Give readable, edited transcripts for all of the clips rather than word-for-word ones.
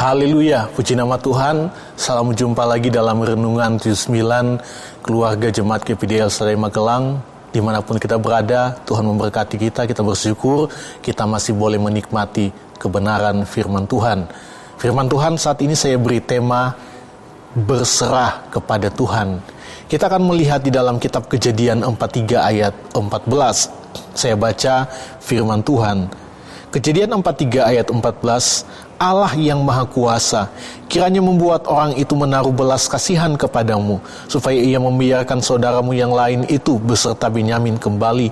Haleluya, puji nama Tuhan. Salam jumpa lagi dalam Renungan 79 Keluarga Jemaat GPDL Sadai Magelang. Dimanapun kita berada, Tuhan memberkati kita bersyukur kita masih boleh menikmati kebenaran firman Tuhan. Firman Tuhan saat ini saya beri tema berserah kepada Tuhan. Kita akan melihat di dalam kitab Kejadian 43 ayat 14. Saya baca firman Tuhan. Kejadian 43 ayat 14, Allah yang Maha Kuasa, kiranya membuat orang itu menaruh belas kasihan kepadamu, supaya ia membiarkan saudaramu yang lain itu beserta Benyamin kembali.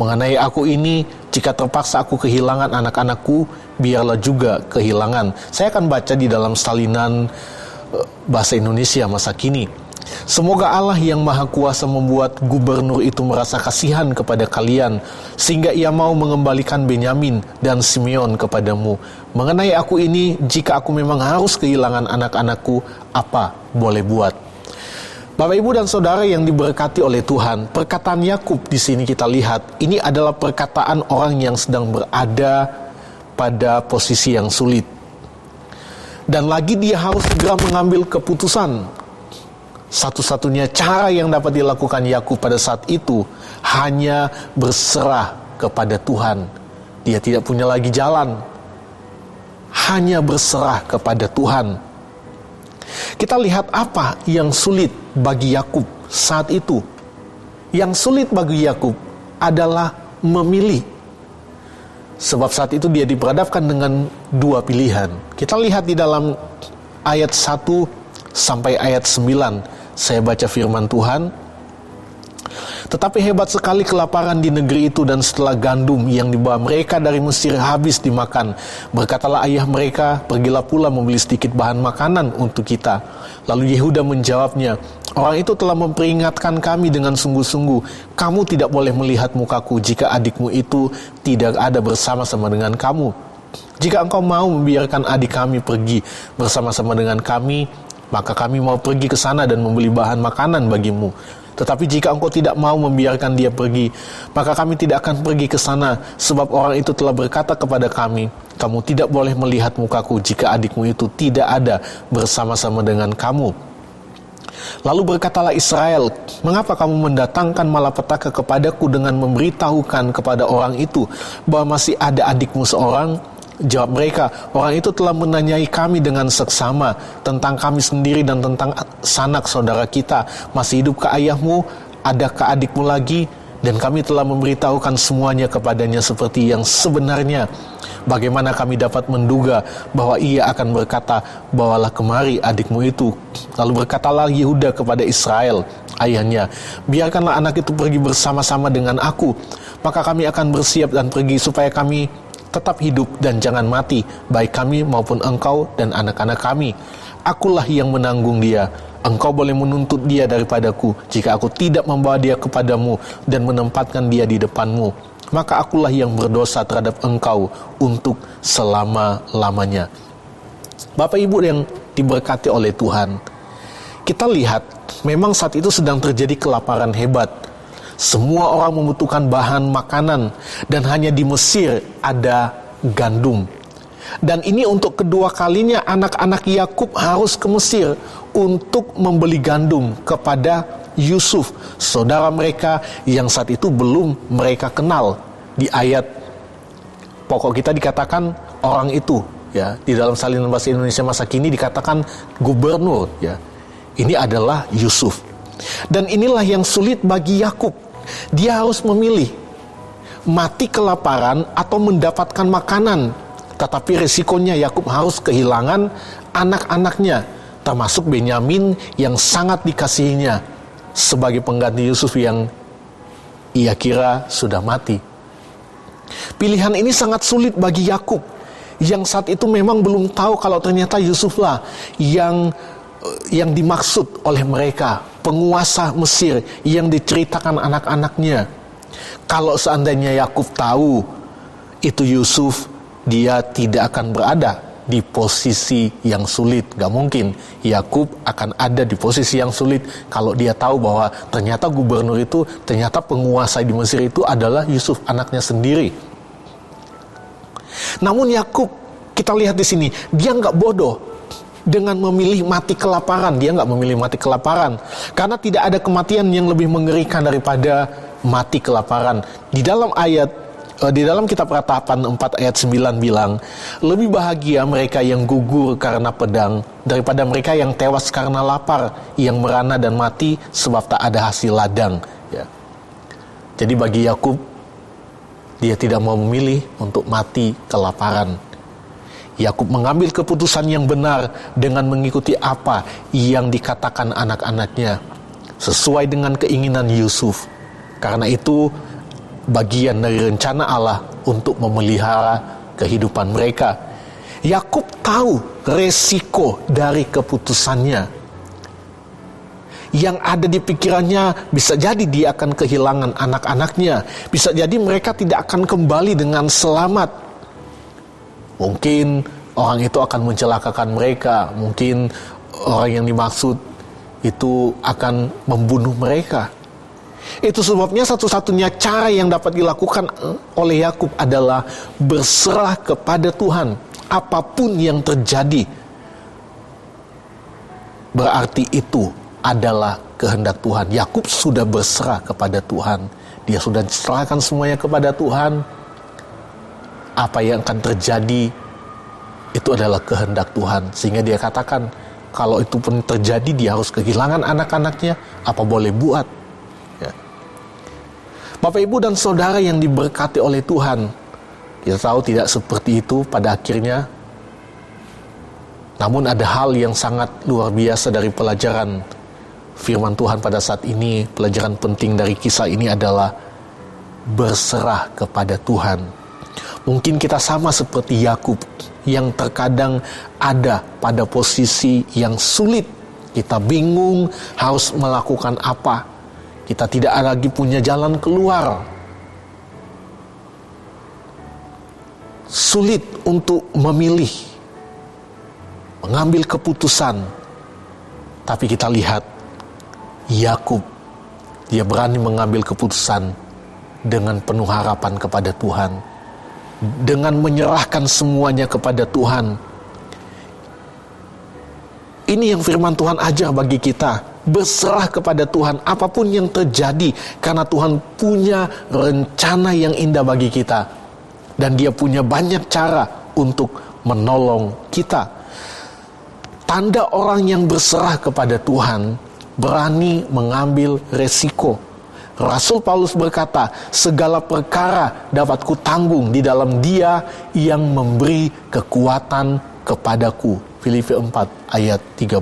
Mengenai aku ini, jika terpaksa aku kehilangan anak-anakku, biarlah juga kehilangan. Saya akan baca di dalam salinan bahasa Indonesia masa kini. Semoga Allah yang Maha Kuasa membuat gubernur itu merasa kasihan kepada kalian, sehingga ia mau mengembalikan Benyamin dan Simeon kepadamu. Mengenai aku ini, jika aku memang harus kehilangan anak-anakku, apa boleh buat? Bapak, Ibu, dan Saudara yang diberkati oleh Tuhan, perkataan Yakub di sini kita lihat, ini adalah perkataan orang yang sedang berada pada posisi yang sulit. Dan lagi dia harus segera mengambil keputusan. Satu-satunya cara yang dapat dilakukan Yakub pada saat itu hanya berserah kepada Tuhan. Dia tidak punya lagi jalan, hanya berserah kepada Tuhan. Kita lihat apa yang sulit bagi Yakub saat itu. Yang sulit bagi Yakub adalah memilih. Sebab saat itu dia diperhadapkan dengan dua pilihan. Kita lihat di dalam ayat 1 sampai ayat 9. Saya baca firman Tuhan. Tetapi hebat sekali kelaparan di negeri itu, dan setelah gandum yang dibawa mereka dari Mesir habis dimakan, berkatalah ayah mereka, pergilah pula membeli sedikit bahan makanan untuk kita. Lalu Yehuda menjawabnya, orang itu telah memperingatkan kami dengan sungguh-sungguh, kamu tidak boleh melihat mukaku jika adikmu itu tidak ada bersama-sama dengan kamu. Jika engkau mau membiarkan adik kami pergi bersama-sama dengan kami, maka kami mau pergi ke sana dan membeli bahan makanan bagimu. Tetapi jika engkau tidak mau membiarkan dia pergi, maka kami tidak akan pergi ke sana, sebab orang itu telah berkata kepada kami, kamu tidak boleh melihat mukaku jika adikmu itu tidak ada bersama-sama dengan kamu. Lalu berkatalah Israel, mengapa kamu mendatangkan malapetaka kepadaku dengan memberitahukan kepada orang itu bahwa masih ada adikmu seorang? Jawab mereka, orang itu telah menanyai kami dengan seksama tentang kami sendiri dan tentang sanak saudara kita. Masih hidupkah ayahmu? Adakah adikmu lagi? Dan kami telah memberitahukan semuanya kepadanya seperti yang sebenarnya. Bagaimana kami dapat menduga bahwa ia akan berkata, bawalah kemari adikmu itu. Lalu berkatalah Yehuda kepada Israel, ayahnya, biarkanlah anak itu pergi bersama-sama dengan aku. Maka kami akan bersiap dan pergi supaya kami tetap hidup dan jangan mati, baik kami maupun engkau dan anak-anak kami. Akulah yang menanggung dia. Engkau boleh menuntut dia daripadaku jika aku tidak membawa dia kepadamu dan menempatkan dia di depanmu. Maka akulah yang berdosa terhadap engkau untuk selama-lamanya. Bapak Ibu yang diberkati oleh Tuhan, kita lihat memang saat itu sedang terjadi kelaparan hebat. Semua orang membutuhkan bahan makanan, dan hanya di Mesir ada gandum. Dan ini untuk kedua kalinya anak-anak Yakub harus ke Mesir untuk membeli gandum kepada Yusuf, saudara mereka yang saat itu belum mereka kenal. Di ayat pokok kita dikatakan orang itu, ya, di dalam salinan bahasa Indonesia masa kini dikatakan gubernur, ya. Ini adalah Yusuf. Dan inilah yang sulit bagi Yakub. Dia harus memilih mati kelaparan atau mendapatkan makanan. Tetapi resikonya Yakub harus kehilangan anak-anaknya, termasuk Benyamin yang sangat dikasihinya, sebagai pengganti Yusuf yang ia kira sudah mati. Pilihan ini sangat sulit bagi Yakub, yang saat itu memang belum tahu kalau ternyata Yusuflah yang yang dimaksud oleh mereka, penguasa Mesir yang diceritakan anak-anaknya. Kalau seandainya Yakub tahu itu Yusuf, dia tidak akan berada di posisi yang sulit. Gak mungkin Yakub akan ada di posisi yang sulit kalau dia tahu bahwa ternyata gubernur itu, ternyata penguasa di Mesir itu adalah Yusuf, anaknya sendiri. Namun Yakub, kita lihat di sini, dia nggak bodoh dengan memilih mati kelaparan. Dia nggak memilih mati kelaparan karena tidak ada kematian yang lebih mengerikan daripada mati kelaparan. Di dalam kitab Ratapan 4 ayat 9 bilang, lebih bahagia mereka yang gugur karena pedang daripada mereka yang tewas karena lapar, yang merana dan mati sebab tak ada hasil ladang. Ya. Jadi bagi Yakub, dia tidak mau memilih untuk mati kelaparan. Yakub mengambil keputusan yang benar dengan mengikuti apa yang dikatakan anak-anaknya, sesuai dengan keinginan Yusuf. Karena itu bagian dari rencana Allah untuk memelihara kehidupan mereka. Yakub tahu resiko dari keputusannya. Yang ada di pikirannya, bisa jadi dia akan kehilangan anak-anaknya. Bisa jadi mereka tidak akan kembali dengan selamat. Mungkin orang itu akan mencelakakan mereka. Mungkin orang yang dimaksud itu akan membunuh mereka. Itu sebabnya satu-satunya cara yang dapat dilakukan oleh Yakub adalah berserah kepada Tuhan. Apapun yang terjadi, berarti itu adalah kehendak Tuhan. Yakub sudah berserah kepada Tuhan. Dia sudah serahkan semuanya kepada Tuhan. Apa yang akan terjadi itu adalah kehendak Tuhan. Sehingga dia katakan, kalau itu pun terjadi, dia harus kehilangan anak-anaknya, apa boleh buat. Ya. Bapak, Ibu, dan Saudara yang diberkati oleh Tuhan, kita tahu tidak seperti itu pada akhirnya. Namun ada hal yang sangat luar biasa dari pelajaran firman Tuhan pada saat ini. Pelajaran penting dari kisah ini adalah berserah kepada Tuhan. Mungkin kita sama seperti Yakub yang terkadang ada pada posisi yang sulit. Kita bingung harus melakukan apa. Kita tidak lagi punya jalan keluar. Sulit untuk memilih, mengambil keputusan. Tapi kita lihat Yakub, dia berani mengambil keputusan dengan penuh harapan kepada Tuhan, dengan menyerahkan semuanya kepada Tuhan. Ini yang firman Tuhan ajar bagi kita, berserah kepada Tuhan apapun yang terjadi, karena Tuhan punya rencana yang indah bagi kita, dan Dia punya banyak cara untuk menolong kita. Tanda orang yang berserah kepada Tuhan berani mengambil resiko. Rasul Paulus berkata, segala perkara dapat kutanggung di dalam Dia yang memberi kekuatan kepadaku. Filipi 4 ayat 13.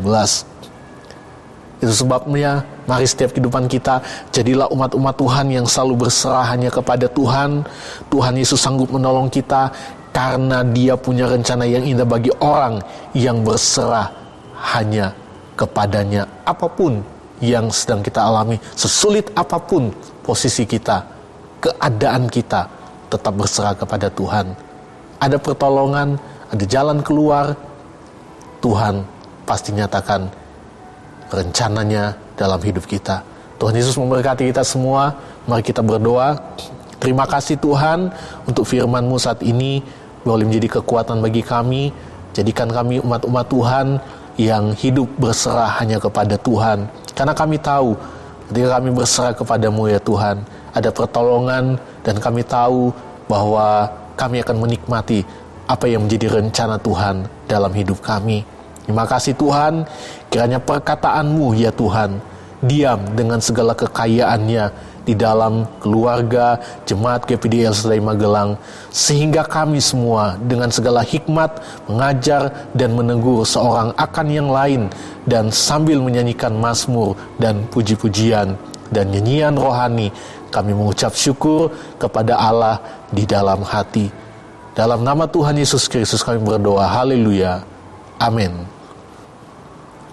Itu sebabnya mari setiap kehidupan kita jadilah umat-umat Tuhan yang selalu berserah hanya kepada Tuhan. Tuhan Yesus sanggup menolong kita karena Dia punya rencana yang indah bagi orang yang berserah hanya kepadanya. Apapun yang sedang kita alami, sesulit apapun posisi kita, keadaan kita, tetap berserah kepada Tuhan. Ada pertolongan, ada jalan keluar, Tuhan pasti nyatakan rencananya dalam hidup kita. Tuhan Yesus memberkati kita semua. Mari kita berdoa. Terima kasih Tuhan untuk firman-Mu saat ini, boleh menjadi kekuatan bagi kami. Jadikan kami umat-umat Tuhan yang hidup berserah hanya kepada Tuhan. Karena kami tahu ketika kami berserah kepada-Mu ya Tuhan, ada pertolongan, dan kami tahu bahwa kami akan menikmati apa yang menjadi rencana Tuhan dalam hidup kami. Terima kasih Tuhan, kiranya perkataan-Mu ya Tuhan diam dengan segala kekayaannya di dalam keluarga Jemaat GPD El Shaddai Magelang, sehingga kami semua dengan segala hikmat mengajar dan menegur seorang akan yang lain, dan sambil menyanyikan mazmur dan puji-pujian dan nyanyian rohani, kami mengucap syukur kepada Allah di dalam hati. Dalam nama Tuhan Yesus Kristus kami berdoa, haleluya, amin.